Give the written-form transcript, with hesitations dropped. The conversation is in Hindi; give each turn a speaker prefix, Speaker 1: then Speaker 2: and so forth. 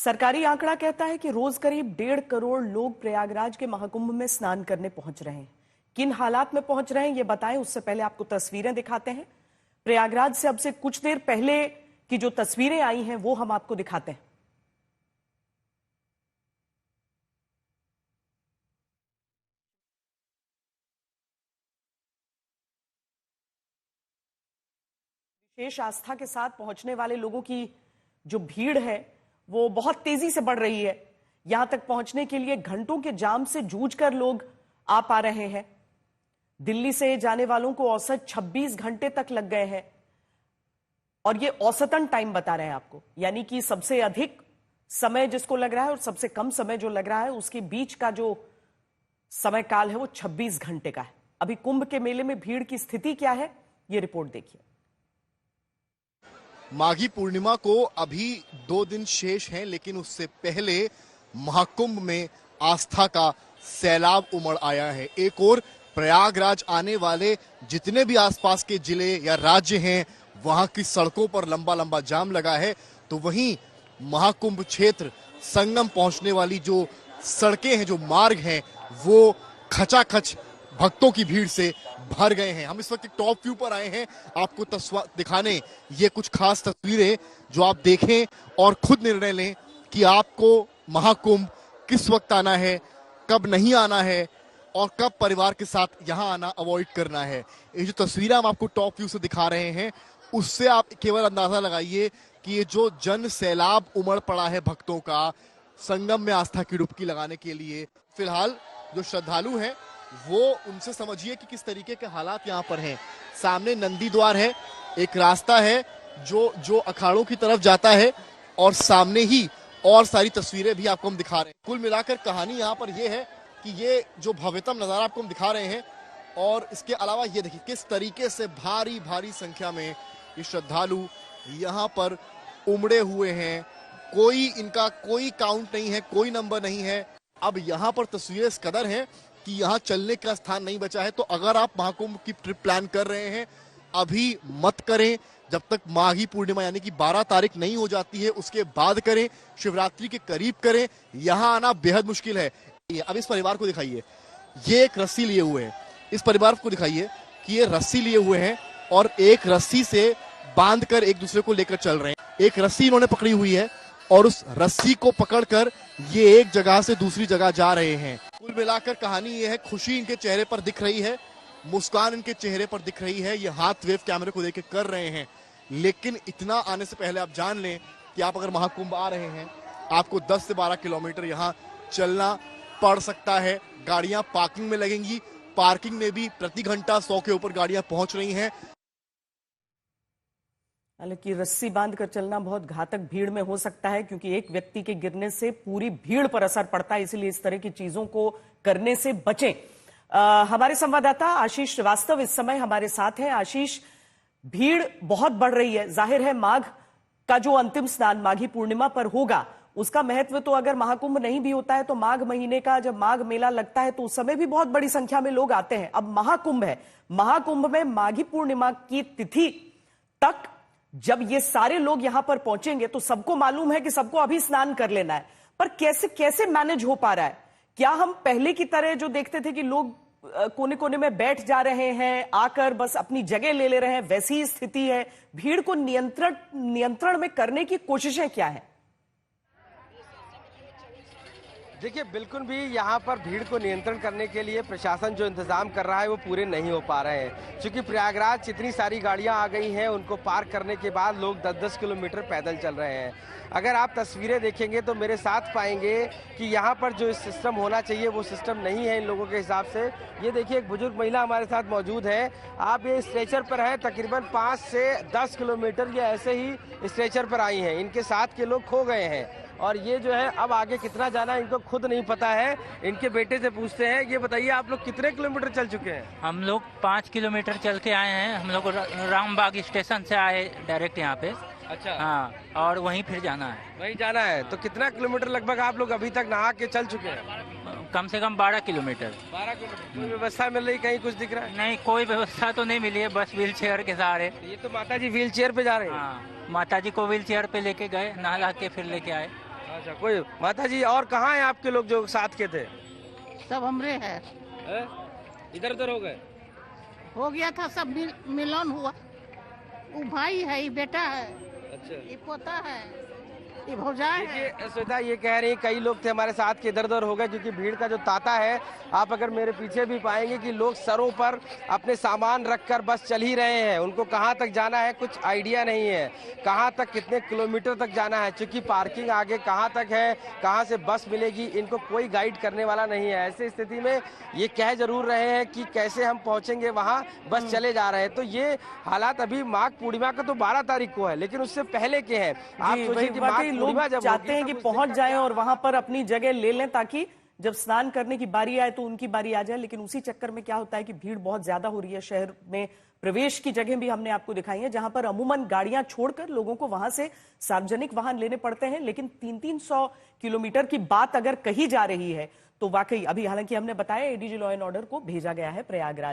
Speaker 1: सरकारी आंकड़ा कहता है कि रोज करीब 1.5 करोड़ लोग प्रयागराज के महाकुंभ में स्नान करने पहुंच रहे हैं। किन हालात में पहुंच रहे हैं ये बताएं, उससे पहले आपको तस्वीरें दिखाते हैं। प्रयागराज से अब से कुछ देर पहले की जो तस्वीरें आई हैं वो हम आपको दिखाते हैं। विशेष आस्था के साथ पहुंचने वाले लोगों की जो भीड़ है वो बहुत तेजी से बढ़ रही है। यहां तक पहुंचने के लिए घंटों के जाम से जूझकर लोग आ पा रहे हैं। दिल्ली से जाने वालों को औसत 26 घंटे तक लग गए हैं और ये औसतन टाइम बता रहे हैं आपको, यानी कि सबसे अधिक समय जिसको लग रहा है और सबसे कम समय जो लग रहा है उसके बीच का जो समय काल है वो 26 घंटे का है। अभी कुंभ के मेले में भीड़ की स्थिति क्या है ये रिपोर्ट देखिए।
Speaker 2: माघी पूर्णिमा को अभी 2 दिन शेष हैं, लेकिन उससे पहले महाकुंभ में आस्था का सैलाब उमड़ आया है। एक और प्रयागराज आने वाले जितने भी आसपास के जिले या राज्य हैं वहां की सड़कों पर लंबा लंबा जाम लगा है, तो वहीं महाकुंभ क्षेत्र संगम पहुंचने वाली जो सड़कें हैं, जो मार्ग हैं, वो खचाखच भक्तों की भीड़ से भर गए हैं। हम इस वक्त टॉप व्यू पर आए हैं आपको दिखाने ये कुछ खास तस्वीरें जो आप देखें और खुद निर्णय लें कि आपको महाकुंभ किस वक्त आना है, कब नहीं आना है और कब परिवार के साथ यहां आना अवॉइड करना है। ये जो तस्वीरें हम आपको टॉप व्यू से दिखा रहे हैं उससे आप केवल अंदाजा लगाइए कि ये जो जन सैलाब उमड़ पड़ा है भक्तों का संगम में आस्था की डुबकी लगाने के लिए। फिलहाल जो श्रद्धालु हैं वो उनसे समझिए कि किस तरीके के हालात यहाँ पर हैं। सामने नंदी द्वार है, एक रास्ता है जो अखाड़ों की तरफ जाता है और सामने ही और सारी तस्वीरें भी आपको हम दिखा रहे हैं। कुल मिलाकर कहानी यहाँ पर ये है कि ये जो भव्यतम नजारा आपको हम दिखा रहे हैं और इसके अलावा ये देखिए किस तरीके से भारी भारी संख्या में ये श्रद्धालु यहाँ पर उमड़े हुए हैं। इनका कोई काउंट नहीं है, कोई नंबर नहीं है। अब यहाँ पर तस्वीरें इस कदर हैं कि यहाँ चलने का स्थान नहीं बचा है। तो अगर आप महाकुंभ की ट्रिप प्लान कर रहे हैं अभी मत करें, जब तक माघी पूर्णिमा यानी कि 12 तारीख नहीं हो जाती है उसके बाद करें, शिवरात्रि के करीब करें। यहाँ आना बेहद मुश्किल है। अब इस परिवार को दिखाइए, ये एक रस्सी लिए हुए हैं। इस परिवार को दिखाइए कि ये रस्सी लिए हुए हैं और एक रस्सी से बांध कर एक दूसरे को लेकर चल रहे हैं। एक रस्सी इन्होंने पकड़ी हुई है और उस रस्सी को पकड़कर ये एक जगह से दूसरी जगह जा रहे हैं। कुल मिलाकर कहानी ये है, खुशी इनके चेहरे पर दिख रही है, मुस्कान इनके चेहरे पर दिख रही है, ये हाथ वेव कैमरे को देख के कर रहे हैं। लेकिन इतना आने से पहले आप जान लें कि आप अगर महाकुंभ आ रहे हैं आपको 10 से 12 किलोमीटर यहाँ चलना पड़ सकता है। गाड़ियां पार्किंग में लगेंगी, पार्किंग में भी प्रति घंटा 100 के ऊपर गाड़ियां पहुंच रही हैं।
Speaker 1: हालांकि रस्सी बांध कर चलना बहुत घातक भीड़ में हो सकता है, क्योंकि एक व्यक्ति के गिरने से पूरी भीड़ पर असर पड़ता है, इसलिए इस तरह की चीजों को करने से बचें। हमारे संवाददाता आशीष श्रीवास्तव इस समय हमारे साथ हैं। आशीष, भीड़ बहुत बढ़ रही है, जाहिर है माघ का जो अंतिम स्नान माघी पूर्णिमा पर होगा उसका महत्व तो अगर महाकुंभ नहीं भी होता है तो माघ महीने का जब माघ मेला लगता है तो उस समय भी बहुत बड़ी संख्या में लोग आते हैं। अब महाकुंभ है, महाकुंभ में माघी पूर्णिमा की तिथि तक जब ये सारे लोग यहां पर पहुंचेंगे तो सबको मालूम है कि सबको अभी स्नान कर लेना है, पर कैसे कैसे मैनेज हो पा रहा है? क्या हम पहले की तरह जो देखते थे कि लोग कोने कोने में बैठ जा रहे हैं, आकर बस अपनी जगह ले रहे हैं, वैसी ही स्थिति है? भीड़ को नियंत्रण में करने की कोशिशें क्या है?
Speaker 3: देखिए, बिल्कुल भी यहाँ पर भीड़ को नियंत्रण करने के लिए प्रशासन जो इंतजाम कर रहा है वो पूरे नहीं हो पा रहे हैं, क्योंकि प्रयागराज इतनी सारी गाड़ियाँ आ गई हैं, उनको पार करने के बाद लोग 10-10 किलोमीटर पैदल चल रहे हैं। अगर आप तस्वीरें देखेंगे तो मेरे साथ पाएंगे कि यहाँ पर जो सिस्टम होना चाहिए वो सिस्टम नहीं है इन लोगों के हिसाब से। ये देखिए, एक बुजुर्ग महिला हमारे साथ मौजूद है। आप ये स्ट्रेचर पर हैं, तकरीबन 5 से 10 किलोमीटर ये ऐसे ही स्ट्रेचर पर आई हैं। इनके साथ के लोग खो गए हैं और ये जो है अब आगे कितना जाना है इनको खुद नहीं पता है। इनके बेटे से पूछते हैं। ये बताइए, आप लोग कितने किलोमीटर चल चुके हैं?
Speaker 4: हम लोग 5 किलोमीटर चल के आए हैं। हम लोग रामबाग स्टेशन से आए डायरेक्ट यहाँ पे।
Speaker 3: अच्छा,
Speaker 4: हाँ, और वहीं फिर जाना है।
Speaker 3: वहीं जाना है। तो कितना किलोमीटर लगभग आप लोग अभी तक नहा के चल चुके हैं?
Speaker 4: कम से कम 12 किलोमीटर।
Speaker 3: 12 किलोमीटर। कोई व्यवस्था मिल रही, कहीं कुछ दिख रहा है?
Speaker 4: नहीं, कोई व्यवस्था तो नहीं मिली है, बस व्हील चेयर के सहारे।
Speaker 3: ये तो माता जी व्हील चेयर पे जा रहे हैं।
Speaker 4: हाँ, माता जी को व्हील चेयर पे लेके गए, नहला के फिर लेके आए।
Speaker 3: अच्छा, कोई माता जी और कहाँ हैं आपके लोग जो साथ के थे?
Speaker 5: सब हमरे है।
Speaker 3: इधर उधर हो गए?
Speaker 5: हो गया था, सब मिलन हुआ। वो भाई है, ये बेटा है,
Speaker 3: अच्छा,
Speaker 5: ये पोता है, ये भौजाई है।
Speaker 3: देखिए श्वेता ये कह रही हैं कई लोग थे हमारे साथ के इधर उधर हो गए क्योंकि भीड़ का जो तांता है, आप अगर मेरे पीछे भी पाएंगे कि लोग सरों पर अपने सामान रखकर बस चल ही रहे हैं। उनको कहाँ तक जाना है कुछ आइडिया नहीं है, कहाँ तक कितने किलोमीटर तक जाना है, क्योंकि पार्किंग आगे कहाँ तक है, कहाँ से बस मिलेगी, इनको कोई गाइड करने वाला नहीं है। ऐसी स्थिति में ये कह जरूर रहे हैं कि कैसे हम पहुंचेंगे वहाँ, बस चले जा रहे हैं। तो ये हालात अभी माघ पूर्णिमा का तो 12 तारीख को है, लेकिन उससे पहले के हैं। आप
Speaker 1: जी,
Speaker 3: सोचिए
Speaker 1: वही
Speaker 3: कि
Speaker 1: वाकई
Speaker 3: माघ
Speaker 1: लोग
Speaker 3: पूर्णिमा जब
Speaker 1: चाहते
Speaker 3: होगी
Speaker 1: हैं कि
Speaker 3: तब उस
Speaker 1: पहुंच
Speaker 3: दिन का
Speaker 1: जाएं और वहां पर अपनी जगह ले लें ताकि जब स्नान करने की बारी आए तो उनकी बारी आ जाए। लेकिन उसी चक्कर में क्या होता है कि भीड़ बहुत ज्यादा हो रही है। शहर में प्रवेश की जगह भी हमने आपको दिखाई है जहां पर अमूमन गाड़ियां छोड़कर लोगों को वहां से सार्वजनिक वाहन लेने पड़ते हैं। लेकिन 300-300 किलोमीटर की बात अगर कही जा रही है तो वाकई अभी हालांकि हमने बताया एडीजी लॉ एंड ऑर्डर को भेजा गया है प्रयागराज।